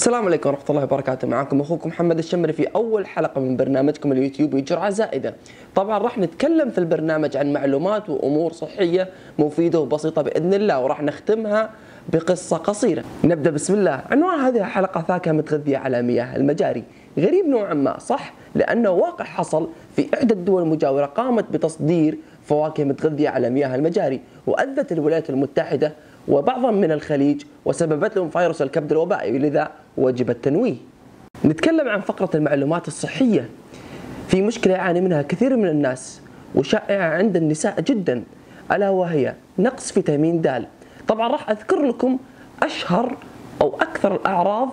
السلام عليكم ورحمة الله وبركاته. معكم أخوكم محمد الشمري في أول حلقة من برنامجكم اليوتيوبي جرعة زائدة. طبعا راح نتكلم في البرنامج عن معلومات وأمور صحية مفيدة وبسيطة بإذن الله، وراح نختمها بقصة قصيرة. نبدأ بسم الله. عنوان هذه الحلقة: فاكهة متغذية على مياه المجاري. غريب نوعا ما، صح؟ لأنه واقع حصل في إحدى الدول المجاورة قامت بتصدير فواكه متغذية على مياه المجاري، وأذت الولايات المتحدة وبعضا من الخليج وسببت لهم فيروس الكبد الوبائي، لذا وجب التنويه. نتكلم عن فقرة المعلومات الصحية. في مشكلة يعاني منها كثير من الناس وشائعة عند النساء جدا، ألا وهي نقص فيتامين د. طبعا راح أذكر لكم أشهر أو أكثر الأعراض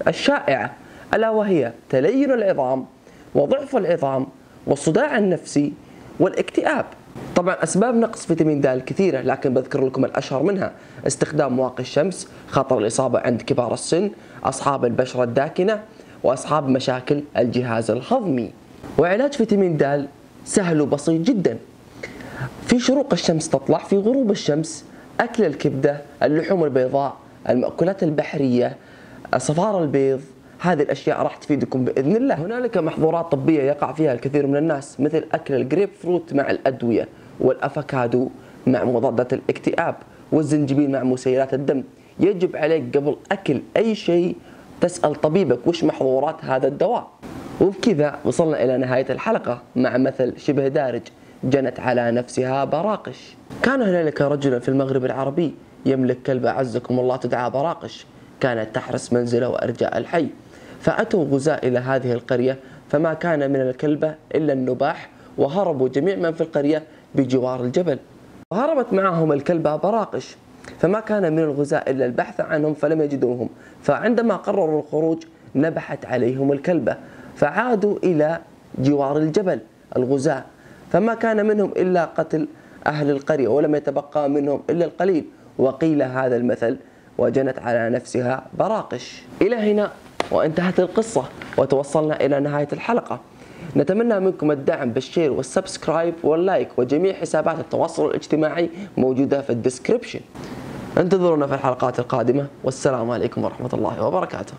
الشائعة، ألا وهي تلين العظام وضعف العظام والصداع النفسي والاكتئاب. طبعا أسباب نقص فيتامين د كثيرة، لكن بذكر لكم الأشهر منها: استخدام واقي الشمس، خطر الإصابة عند كبار السن، أصحاب البشرة الداكنة، وأصحاب مشاكل الجهاز الهضمي. وعلاج فيتامين د سهل وبسيط جدا. في شروق الشمس تطلع، في غروب الشمس، أكل الكبدة، اللحوم البيضاء، المأكولات البحرية، صفار البيض، هذه الأشياء راح تفيدكم بإذن الله. هنالك محظورات طبية يقع فيها الكثير من الناس، مثل أكل الجريب فروت مع الأدوية، والأفوكادو مع مضادات الاكتئاب، والزنجبيل مع مسيلات الدم. يجب عليك قبل أكل أي شيء تسأل طبيبك وش محظورات هذا الدواء. وبكذا وصلنا إلى نهاية الحلقة مع مثل شبه دارج: جنت على نفسها براقش. كان هنالك رجل في المغرب العربي يملك كلبة أعزكم الله تدعى براقش، كانت تحرس منزله وأرجاء الحي. فأتوا غزاة إلى هذه القرية، فما كان من الكلبة إلا النباح، وهربوا جميع من في القرية بجوار الجبل. وهربت معهم الكلبة براقش، فما كان من الغزاة إلا البحث عنهم فلم يجدوهم. فعندما قرروا الخروج نبحت عليهم الكلبة، فعادوا إلى جوار الجبل الغزاة، فما كان منهم إلا قتل أهل القرية، ولم يتبقى منهم إلا القليل. وقيل هذا المثل: وجنت على نفسها براقش. إلى هنا وانتهت القصة وتوصلنا إلى نهاية الحلقة. نتمنى منكم الدعم بالشير والسبسكرايب واللايك، وجميع حسابات التواصل الاجتماعي موجودة في الديسكريبشن. انتظرونا في الحلقات القادمة، والسلام عليكم ورحمة الله وبركاته.